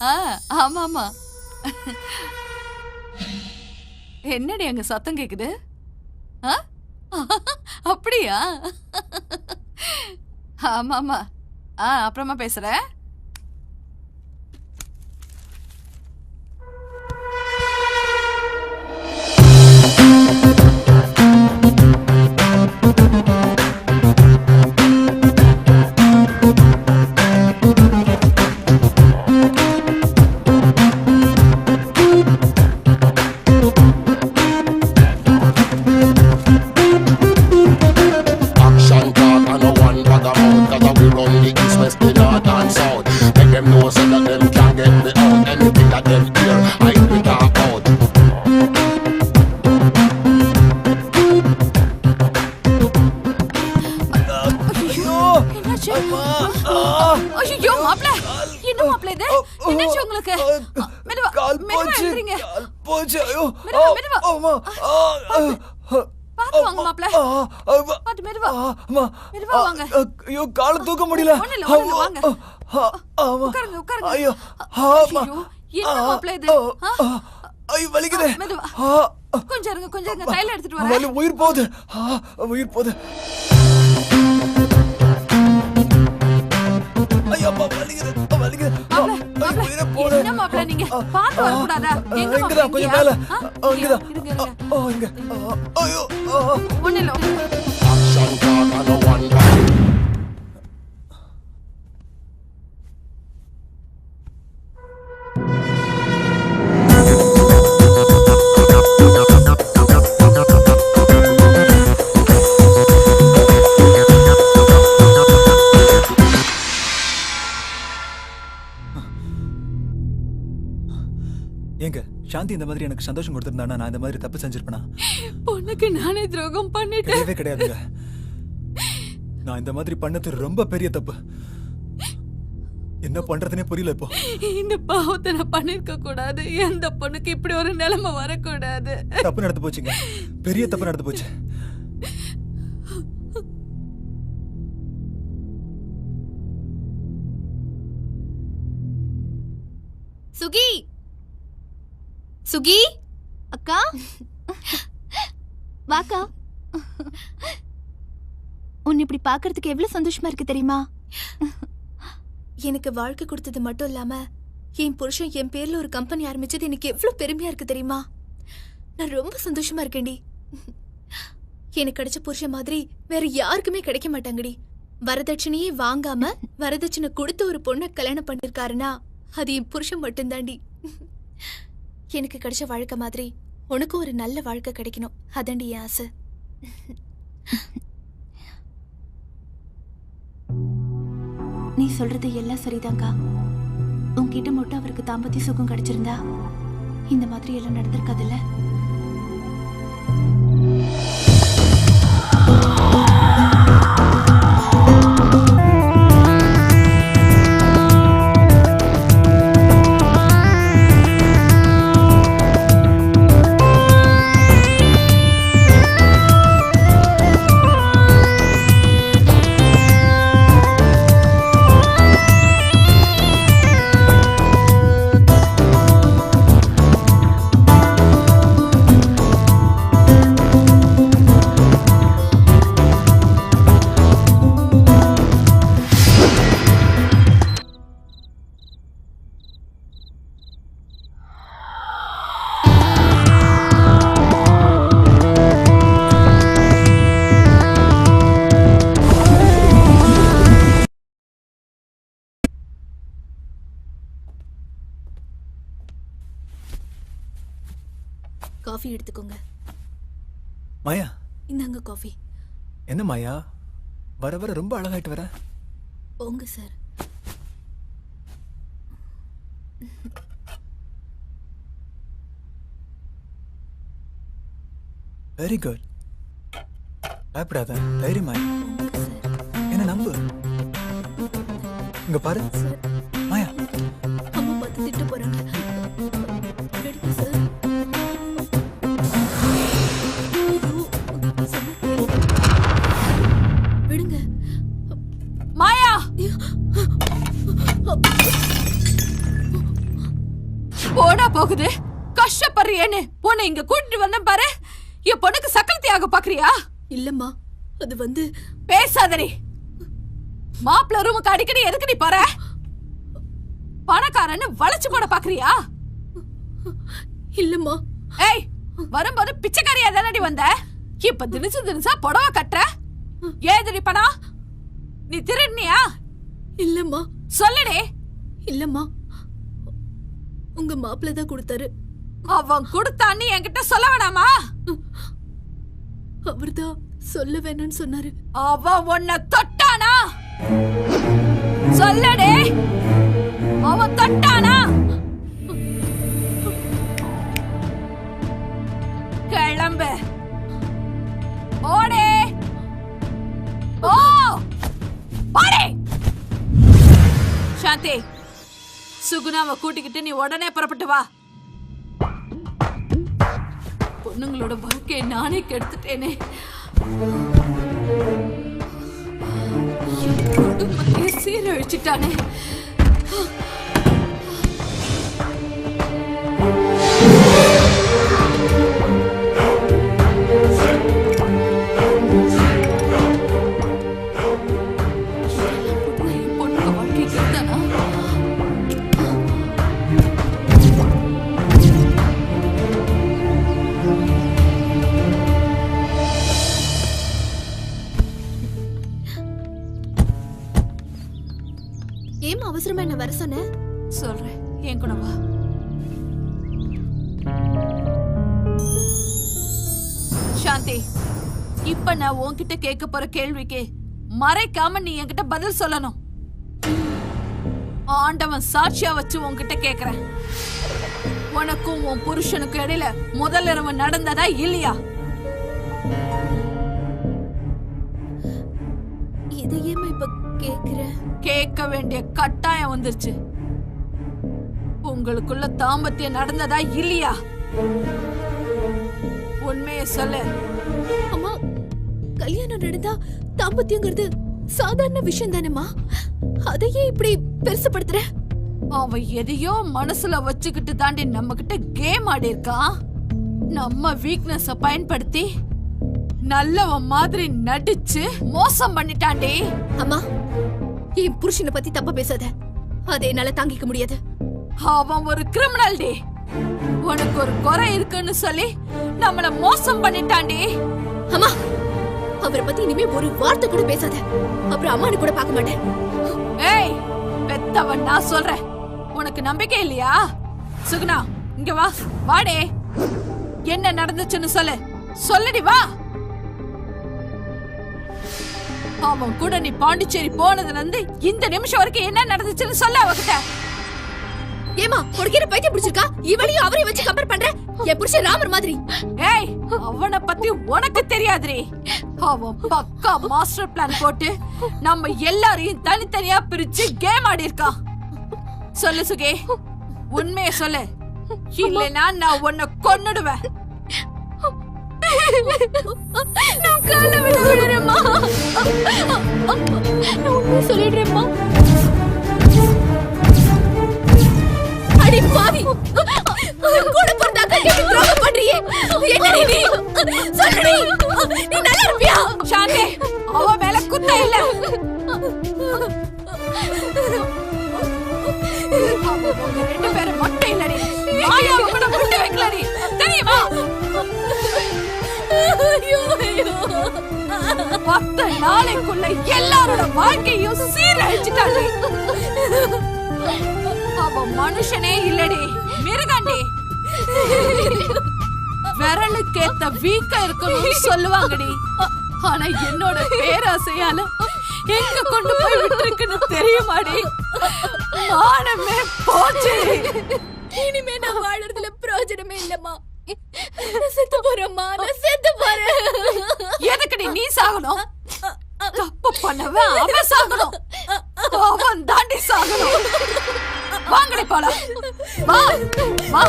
ஆ, ஆமாமா. என்னடி அங்க சத்தம் கேக்குது? ஆ? அப்படியா? ஆமாமா. அப்புறமா பேசுறேன். ஐயோ மாப்ள, என்ன மாப்ள இது? என்னாச்சு உங்களுக்கு? மெதுவா, மெதுவா எழுந்திருங்க. மெதுவா. பாத்து வாங்க மாப்ள. பாத்து மெதுவா. மெதுவா வாங்க. ஐயோ கால தூக்க முடியல. ஒண்ணுல வாங்க. உட்காருங்க. ஐயோ என்ன மாப்ள இது? ஐயோ வலிக்குது. மெதுவா. கொஞ்சம் இருங்க. தைல எடுத்துட்டு வரேன். வலி உயிர் போகுது. உயிர் போகுது. ஐயோ அப்பா வலிக்குது. உயிரே போகுது. என்ன மாப்ள நீங்க பாத்து வர கூடாதா? எங்க இங்கடா கொஞ்சம் மேல. இங்கடா. இருங்க. இங்க. ஐயோ. ஒண்ணுல. Action talk and no one body. ஏங்க சாந்தி இந்த மாதிரி எனக்கு சந்தோஷம் கொடுத்திருந்தானா நான் இந்த மாதிரி தப்பு செஞ்சிருப்பேனா? பொண்ணுக்கு நானே துரோகம் பண்ணிட்டேன். கிடையவே கிடையாதுங்க. நான் இந்த மாதிரி பண்ணது ரொம்ப பெரிய தப்பு. என்ன பண்றதுனே புரியல இப்போ. இந்த பாவத்தை நான் பண்ணிருக்க கூடாது. எந்த பொண்ணுக்கு இப்படி ஒரு நிலைமை வரக்கூடாது. தப்பு நடந்து போச்சுங்க. பெரிய தப்பு நடந்து போச்சு. சுகி அக்கா வாக்கா. உன்னை இப்படி பாக்குறதுக்கு எவ்வளவு சந்தோஷமா இருக்கு தெரியுமா? எனக்கு வாழ்க்கை கொடுத்தது மட்டும் இல்லாம என் புருஷன் என் பேர்ல ஒரு கம்பெனி ஆரம்பிச்சது எனக்கு எவ்வளவு பெருமையா இருக்கு தெரியுமா? நான் ரொம்ப சந்தோஷமா இருக்கேன்டி. எனக்கு கிடைச்ச புருஷன் மாதிரி வேற யாருக்குமே கிடைக்க மாட்டாங்கடி. வரதட்சணையே வாங்காம வரதட்சணை கொடுத்து ஒரு பொண்ணை கல்யாணம் பண்ணிருக்காருன்னா அது என் புருஷன் மட்டும்தாண்டி. எனக்கு கிடைச்ச வாழ்க்கை மாதிரி உனக்கும் ஒரு நல்ல வாழ்க்கை கிடைக்கணும். அதாண்டி என் ஆசை. நீ சொல்றது எல்லாம் சரிதான்க்கா. உன்கிட்ட மட்டும் அவருக்கு தாம்பத்திய சுகம் கிடைச்சிருந்தா இந்த மாதிரி எல்லாம் நடந்திருக்காதுல்ல. காஃபி எடுத்துக்கோங்க. மாயா இந்தாங்க காஃபி. என்ன மாயா வர வர ரொம்ப அழகாயிட்டு வர. போங்க சார். Very good. பயப்படாத, தைரியமாய் என்ன நம்பு. இங்க பாரு மாயா. அம்மா பார்த்து திட்டு போறாங்க. எடுங்க சார். விடுங்க. மாயா போடா போகுது கஷ்டப்படுறியேன்னு உன்னை இங்க கூட்டிட்டு வந்தேன் பாரு. என் பொண்ணுக்கு சக்கரத்தையாக பாக்குறியா? இல்லம்மா, அது வந்து பேசாதடி. மாப்பிள்ள ரூமுக்கு அடிக்கடி எதுக்கு நீ போற? பணக்காரன்னு வளைச்சு போட பாக்குறியா? இல்லம்மா. ஏய், வரும்போது பிச்சைக்காரியா தானடி வந்த? இப்ப தினசா புடவை கட்டுற. ஏதுடி பணம்? நீ திருடுனியா? இல்லம்மா. சொல்லுடி. இல்லம்மா, உங்க மாப்பிள்ள தான் கொடுத்தாரு. அவன் கொடுத்தான்னு என்கிட்ட சொல்ல வேணாமா? அவர்தான் சொல்ல வேணான்னு சொன்னாரு. அவன் உன்னை தொட்டானா? சொல்லடே, அவன் தொட்டானா? கிளம்பு. ஓடே, ஓ ஓடே. சாந்தி, சுகுணாவை கூட்டிக்கிட்டு நீ உடனே புறப்பட்டு வா. பொண்ணுங்களோட வாழ்க்கையை நானே கெடுத்துட்டேனே. குடும்பத்தையே சீரழிச்சிட்டானே. பொண்ணுங்க வாழ்க்கை கெடுத்தானா? ஏன் அவசரமா என்ன வர சொன்ன? சொல்றேன், என் கூட வா. சாந்தி, இப்ப நான் உன்கிட்ட கேட்க போற கேள்விக்கு மறைக்காம நீ என்கிட்ட பதில் சொல்லணும். ஆண்டவன் சாட்சியா வச்சு உன்கிட்ட கேக்குறேன். உனக்கும் உன் புருஷனுக்கும் இடையில முதல் இரவு நடந்ததா இல்லையா? இதையேமா இப்ப கேக்குற? கேட்க வேண்டிய கட்டாயம் வந்துருச்சு. உங்களுக்குள்ள தாம்பத்தியம் நடந்ததா இல்லையா? உண்மையை சொல்லு. அம்மா, கல்யாணம் நடந்தா தாம்பத்தியங்கிறது சாதாரண விஷயம் தானேம்மா. அதையே இப்படி பெருசுபடுத்துற? அவன் எதையோ மனசுல வச்சுக்கிட்டு தாண்டி நம்ம கிட்ட கேம் ஆடி இருக்கான். நம்ம வீக்னஸ பயன்படுத்தி நல்லவன் மாதிரி நடிச்சு மோசம் பண்ணிட்டாண்டி. அம்மா, என் புருஷனை பத்தி தப்பா பேசாத. அதை என்னால தாங்கிக்க முடியாது. அவன் ஒரு கிரிமினல் டி. உனக்கு ஒரு குறை இருக்குன்னு சொல்லி நம்மள மோசம் பண்ணிட்டாண்டி. அம்மா, அவரை பத்தி இனிமே ஒரு வார்த்தை கூட பேசாத. அப்புறம் அம்மானு கூட பார்க்க மாட்டேன். ஏய், பெத்தவன் நான் சொல்றேன். உனக்கு நம்பிக்கை இல்லையா? சுகுணா, இங்க வா. வாடே, என்ன நடந்துச்சுன்னு சொல்லு. சொல்லுடி, வா. அவன் கூட நீ பாண்டிச்சேரி போனதுல இருந்து இந்த நிமிஷம் வரைக்கும் என்ன நடந்துச்சுன்னு சொல்ல அவகிட்ட. ஏமா, உனக்கு என்ன பைத்தியம் பிடிச்சிருக்கா? இவளையும் அவரையும் வச்சு கம்பேர் பண்ற? என் புருஷன் ராமர் மாதிரி. ஏய், அவனை பத்தி உனக்கு தெரியாதுரி. அவன் பக்கா மாஸ்டர் பிளான் போட்டு நம்ம எல்லாரையும் தனித்தனியா பிரிச்சு கேம் ஆடி இருக்கான். சொல்லு சுகே, உண்மையை சொல்லு. இல்லைன்னா நான் உன்னை கொன்னுடுவேன். நான் கால விடுறேம்மா. நான் உண்மையை சொல்லிடுறேம்மா. அடி பாவி, கூட பிறந்த அக்காக்கு துரோகம் பண்றியே. என்னடி நீ? சொல்லுடி, நீ நல்லா இருப்பியா? சாந்தி, அவ மேல குத்த இல்ல. அவங்க 2 பேரும் மட்டும் இல்லடி. மாயாவை கூட விட்டு வைக்கலடி, தெரியுமா? ஐயோ, ஐயோ. 10 நாளைக்குள்ள எல்லாரோட வாழ்க்கையும் சீரழிச்சிட்டாடி. அவன் மனுஷனே இல்லடி, மிருகண்டி. விரலுக்கேத்த வீக்க இருக்கணும்னு சொல்லுவாங்கடி. ஆனா என்னோட பேராசையால எங்க கொண்டு போய் விட்டுருக்குன்னு தெரியுமாடி? மானமே போச்சு. இனிமே நான் வாழறதுல பிரயோஜனமே இல்லம்மா. நான் செத்து போறேம்மா, நான் செத்து போறேன். எதுக்குடி நீ சாகணும்? தப்பு பண்ணவன் அவன் சாகணும். அவன் தாண்டி சாகணும். வாங்கடி போலாம். வா வா.